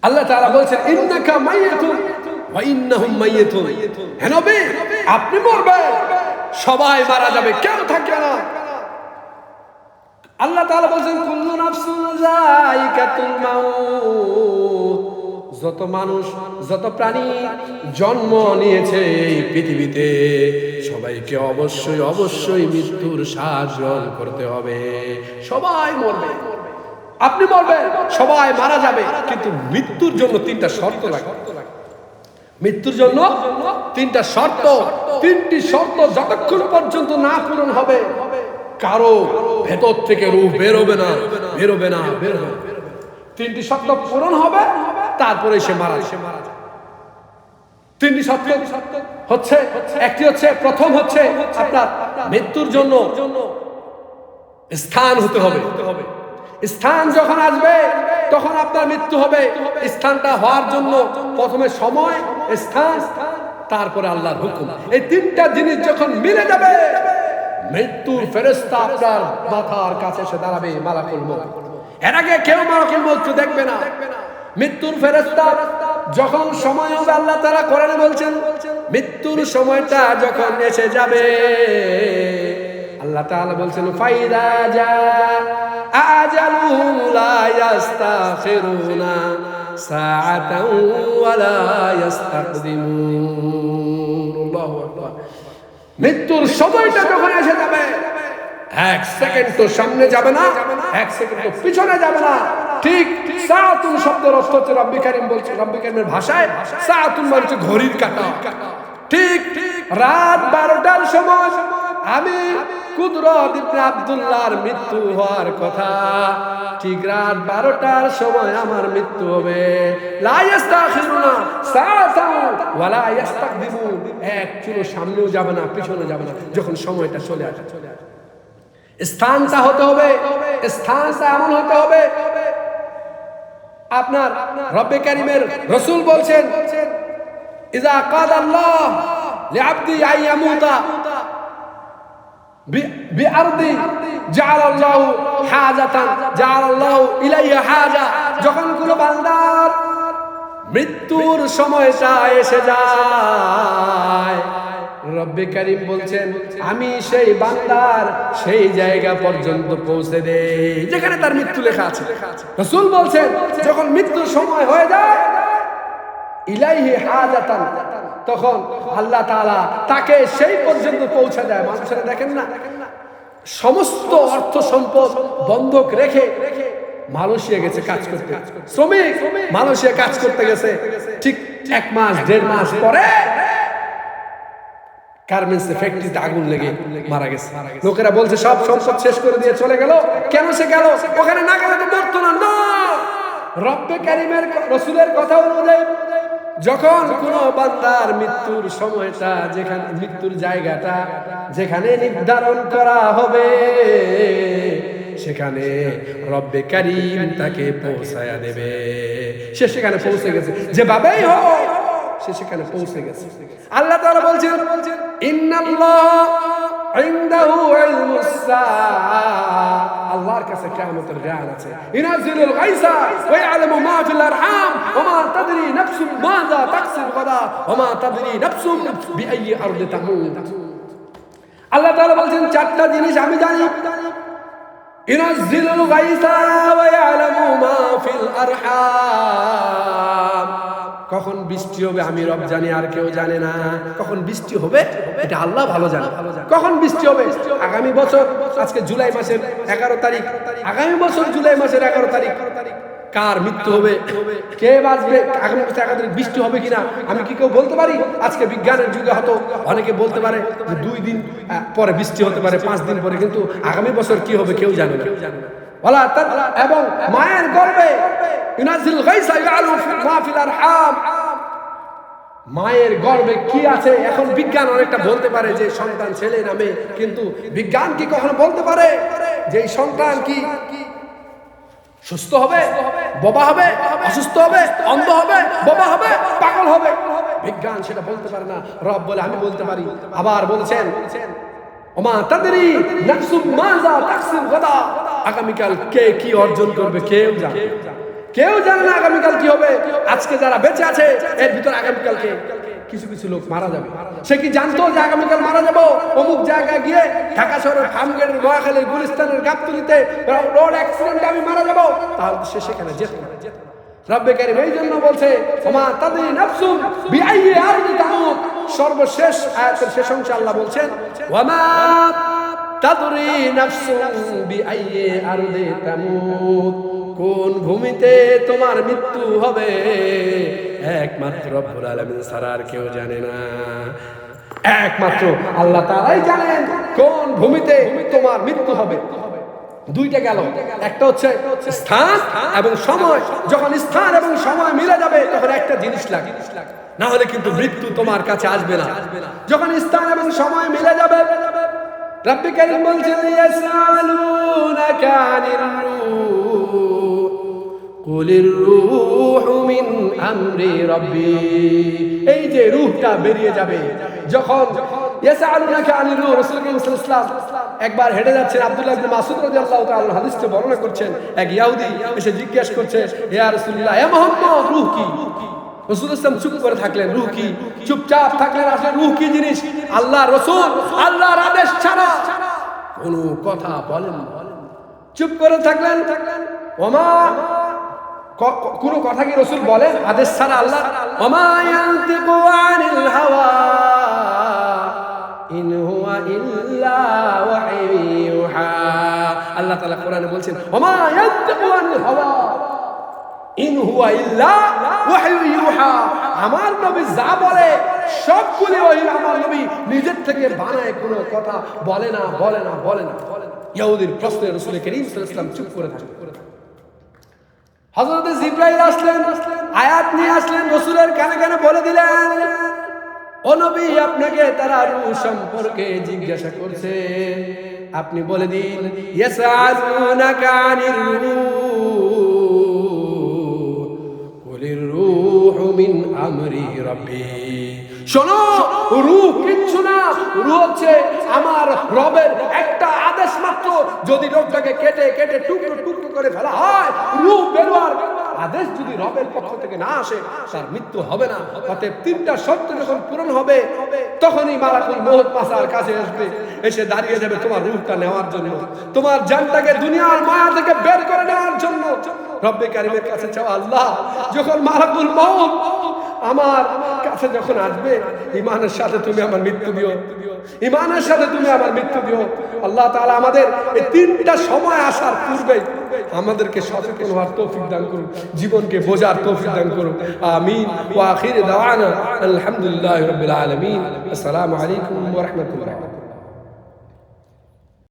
আল্লাহ তাআলা বলছেন ইন্নাকা মাইয়াতুন ওয়া ইন্নাহুম মাইয়াতুন। হে নবী, আপনি মরবেন, সবাই মারা যাবে, কেউ থাকবে না। আল্লাহ তাআলা বলছেন কুল্লু নাফসুন যায়িকাতুল মাউত। যত মানুষ, যত প্রাণী জন্ম নিয়েছে এই পৃথিবীতে, সবাইকে অবশ্যই অবশ্যই মৃত্যুর স্বাদ গ্রহণ করতে হবে। সবাই মরবে, আপনি মরবেন, সবাই মারা যাবে, কিন্তু মৃত্যুর জন্য তিনটা শর্ত লাগে। মৃত্যুর জন্য তিনটা শর্ত, তিনটি শর্ত যতক্ষণ পর্যন্ত না পূরণ হবে, কারো ভেতর থেকে রূহ বেরোবে না, বেরোবে না, বেরোবে। তিনটি শর্ত পূরণ হবে, তারপরে সে মারা যাবে। তিনটি শর্ত হচ্ছে, একটি হচ্ছে, প্রথম হচ্ছে আপনার মৃত্যুর জন্য স্থান হতে হবে। স্থান যখন আসবে তখন আপনার মৃত্যু হবে। স্থানটা হওয়ার জন্য প্রথমে সময়, স্থান, তারপরে আল্লাহর হুকুম। এই তিনটা জিনিস যখন মিলে যাবে, মৃত্যুর ফেরেশতা আপনার মাথার কাছে এসে দাঁড়াবে, মালাকুল মউত। এর আগে কেউ মালাকুল মউত দেখবে না। মৃত্যুর ফেরেশতা যখন সময় হবে, আল্লাহ তাআলা কোরআনে বলছেন, মৃত্যুর সময়টা যখন এসে যাবে, আল্লাহ তাআলা বলছেন ফাইদা জা আজালুহুম লা ইস্তাখিরুনা সাআতান ওয়া লা ইস্তাকদিমুন। আল্লাহু আকবার। মৃত্যুর সময়টা যখন এসে যাবে, এক সেকেন্ড তো সামনে যাবে না, এক সেকেন্ড তো পিছনে যাবে না। ঠিক সাআতুন শব্দের অর্থ হচ্ছে, রব্বি কারীম বলছে, রব্বি কারীমের ভাষায় সাআতুন মানে হচ্ছে ঘড়ির কাঁটা। ঠিক রাত 12টার সময় আমি কুদরত ইবনে আব্দুল্লাহর মৃত্যু হওয়ার কথা, ঠিক রাত 12টার সময় আমার মৃত্যু হবে। লা ইস্তাখিরুনা সাআতান ওয়া লা ইস্তাকদিমুন। এক চুলো সামনেও যাবে না, পিছনে যাবে না, যখন সময়টা চলে আসে। স্থানটা হতে হবে, স্থানটা এমন হতে হবে, আপনার রব্বে কারীমের রাসূল বলছেন, ইযা কাদাল্লাহ লিআবদি আইয়ামুতা বিআরদি জাআলাল্লাহু হাজাতান জাআলাল্লাহু ইলাইহা হাজা। যখন কোন বান্দার মৃত্যুর সময়টা এসে যায়, রব্বে কারীম বলছেন, আমি সেই বান্দার সেই জায়গা পর্যন্ত পৌঁছে দেই যেখানে তার মৃত্যু লেখা আছে। রাসূল বলছেন, যখন মৃত্যুর সময় হয়ে যায়, ইলাইহি হাজাতান, তখন আল্লাহ তাআলা তাকে সেই পর্যন্ত পৌঁছে দেয়। মানুষেরা দেখেন না, সমস্ত অর্থ সম্পদ বন্ধক রেখে মালয়েশিয়া গেছে কাজ করতে, শ্রমিক মালয়েশিয়া কাজ করতে গেছে, ঠিক 1 মাস 1.5 মাস পরে গার্মেন্টস ফ্যাক্টরিতে আগুন লেগে মারা গেছে। লোকেরা বলছে সব সম্পদ শেষ করে দিয়ে চলে গেল। কেন সে গেল? ওখানে না গেলে তো মরতো না। রব্বে কারীমের রাসূলের কথা অনুযায়ী, যখন কোন বান্দার মৃত্যুর সময়টা, যেখানে মৃত্যুর জায়গাটা যেখানে নির্ধারণ করা হবে, সেখানে রব্বে কারীম তাকে পৌঁছায়া দেবে। সে সেখানে পৌঁছে গেছে, যেভাবেই হোক সে সেখানে পৌঁছে গেছে। আল্লাহ তাআলা বলছেন, ইন্নাল্লাহ ইনদাহু ইলমুস সাআ। আল্লাহর কাছে কিয়ামতের জ্ঞান আছে। ইনাজিলুল গায়সা ওয়া ইয়ালামু মা ফিল আরহাম ওয়া মা তাদরি নাফসুন মাযা তাকসিবু গাদা ওয়া মা তাদরি নাফসুন বিআইয়ি আরদি তামুত। আল্লাহ তাআলা বলছেন, 4টা জিনিস আমি জানি। ইনাজিলুল গায়সা ওয়া ইয়ালামু মা ফিল আরহাম। কখন বৃষ্টি হবে আমি রব জানি, আর কেউ জানে না। কখন বৃষ্টি হবে এটা আল্লাহ ভালো জানে। কখন বৃষ্টি হবে? আগামী বছর, আজকে জুলাই মাসের 11 তারিখ, আগামী বছর জুলাই মাসের 11 তারিখ কার মৃত্যু হবে, কে বাঁচবে, আগামী বছর 11 তারিখ বৃষ্টি হবে কিনা আমি কি কেউ বলতে পারি? আজকে বিজ্ঞানের যুগে হয়তো অনেকে বলতে পারে যে 2 দিন পরে বৃষ্টি হতে পারে, 5 দিন পরে, কিন্তু আগামী বছর কি হবে কেউ জানে না। এবং মায়ের গর্ভে ইউনাজিল গায়সা ইয়ালামু মা ফিল আরহাম, মায়ের গর্ভে কি আছে। এখন বিজ্ঞান অনেকটা বলতে পারে যে সন্তান ছেলে না মেয়ে, কিন্তু বিজ্ঞান কি কখনো বলতে পারে যে এই সন্তান কি সুস্থ হবে, বোবা হবে, অসুস্থ হবে, অন্ধ হবে, বোবা হবে, পাগল হবে? বিজ্ঞান সেটা বলতে পারে না। রব বলে আমি বলতে পারি। আবার বলছেন, ওমা তাদরি নাফসুম মাযা তাকসিব গাদা। আগামীকাল কে কি অর্জন করবে কেউ জানে না। কেউ জানে না আগামীকাল কি হবে। আজকে যারা বেঁচে আছে এর ভিতর আগামীকালকে কিছু কিছু লোক মারা যাবে। সে কি জানতো যে আগামীকাল মারা যাবো? অমুক জায়গায় গিয়ে ঢাকা শহরের ফার্মগেট, নোয়াখালীর, গুলিস্তানের গাবতলীতে রোড অ্যাক্সিডেন্টে আমি মারা যাবো, তাহলে সে সেখানে যেত না। রব্বে কারীম এই জন্য বলছে ওমা তাদরি নাফসুন বিআইয়ি আরদি তামুত। সর্বশেষ আয়াতের শেষ অংশে আল্লাহ বলছেন ওয়ামা তাদরি নাফসুন বিআইয়ি আরদি তামুত। কোন ভূমিতে তোমার মৃত্যু হবে একমাত্র রব্বুল আলামিন ছাড়া আর কেউ জানে না। একমাত্র আল্লাহ তাআলাই জানেন কোন ভূমিতে তোমার মৃত্যু হবে। দুইটা গেল, একটা হচ্ছে স্থান এবং সময়। যখন স্থান এবং সময় মিলে যাবে তখন একটা জিনিস লাগে, না হলে কিন্তু মৃত্যু তোমার কাছে আসবে না। যখন স্থান এবং সময় মিলে যাবে, রব্বি কারীম বলছেন ইয়াসআলুনাকা আনির রূহ কুলির রূহু মিন আমরি রাব্বি। এই যে রূহটা বেরিয়ে যাবে যখন ইয়াসআলুনাকা আনির রূহ, রাসূল করিম সাল্লাল্লাহু আলাইহি ওয়াসাল্লাম একবার হেঁটে যাচ্ছেন, আব্দুল্লাহ ইবনে মাসউদ রাদিয়াল্লাহু তাআলা হাদিসটি বর্ণনা করছেন। এক ইহুদি এসে জিজ্ঞাসা করছে ইয়া রাসূলুল্লাহ, হে মুহাম্মদ, রূহ কি? রাসূল সাল্লাল্লাহু চুপ করে থাকলেন। রূহ কি? চুপচাপ থাকলেন। আসলে রূহ কি জিনিস? আল্লাহ রাসূল আল্লাহর আদেশ ছাড়া কোনো কথা বলেন না, চুপ করে থাকলেন। ওমা কোন কথা কি রাসূল বলেন আদেশ ছাড়া? আল্লাহ ওমা ইয়ানতিকু আনিল হাওয়া ইন হুয়া ইল্লা ওয়াহয়ু ইউহা। আল্লাহ তাআলা কোরআনে বলছেন ওমা ইয়ানতিকু আনিল হাওয়া ইন হুয়া ইল্লা ওয়াহয়ু ইউহা। আমার নবী যা বলে সবগুলো ওহী। আমার নবী নিজের থেকে বানায় কোনো কথা বলে না, বলে না, বলে না। ইহুদির প্রশ্নে রাসূল করিম সাল্লাল্লাহু আলাইহি ওয়াসাল্লাম চুপ করে থাকলেন। হযরত জিবরাইল আসলেন, আয়াত নিয়ে আসলেন, রাসূলের কানে কানে বলে দিলেন ও নবী, আপনাকে তারা রূহ সম্পর্কে জিজ্ঞাসা করছে, আপনি বলে দিন ইয়াসআলুনাকা আনির রূহ কুলির রূহু মিন আমরি রাব্বি। শোনো, রূহ কিচ্ছু না, রূহ হচ্ছে আমার রবের একটা আদেশ মাত্র। যদি লোকটাকে কেটে কেটে টুকরো টুকরো করে ফেলা হয়, রূহ বেরোয়ার আদেশ যদি রবের পক্ষ থেকে না আসে তার মৃত্যু হবে না। অতএব তিনটা শর্ত যখন পূরণ হবে তখনই মালাকুল মউত পাশার কাছে আসবে, এসে দাঁড়িয়ে যাবে তোমার রূহটা নেওয়ার জন্য, তোমার জানটাকে দুনিয়ার মায়া থেকে বের করে নেওয়ার জন্য। রব্বে কারীমের কাছে চাও আল্লাহ, যখন মালাকুল মউত আমার কাছে যখন আসবে, ঈমানের সাথে তুমি আমার মৃত্যু দিও, ঈমানের সাথে তুমি আমার মৃত্যু দিও। আল্লাহ তাআলা আমাদের এই তিনটা সময় আসার পূর্বে আমাদেরকে সচেতন হওয়ার তৌফিক দান করুন, জীবনকে বোঝার তৌফিক দান করুন। আমিন। ওয়া আখির দাওয়ানা আলহামদুলিল্লাহি রাব্বিল আলামিন। আসসালামু আলাইকুম ওয়া রাহমাতুল্লাহ।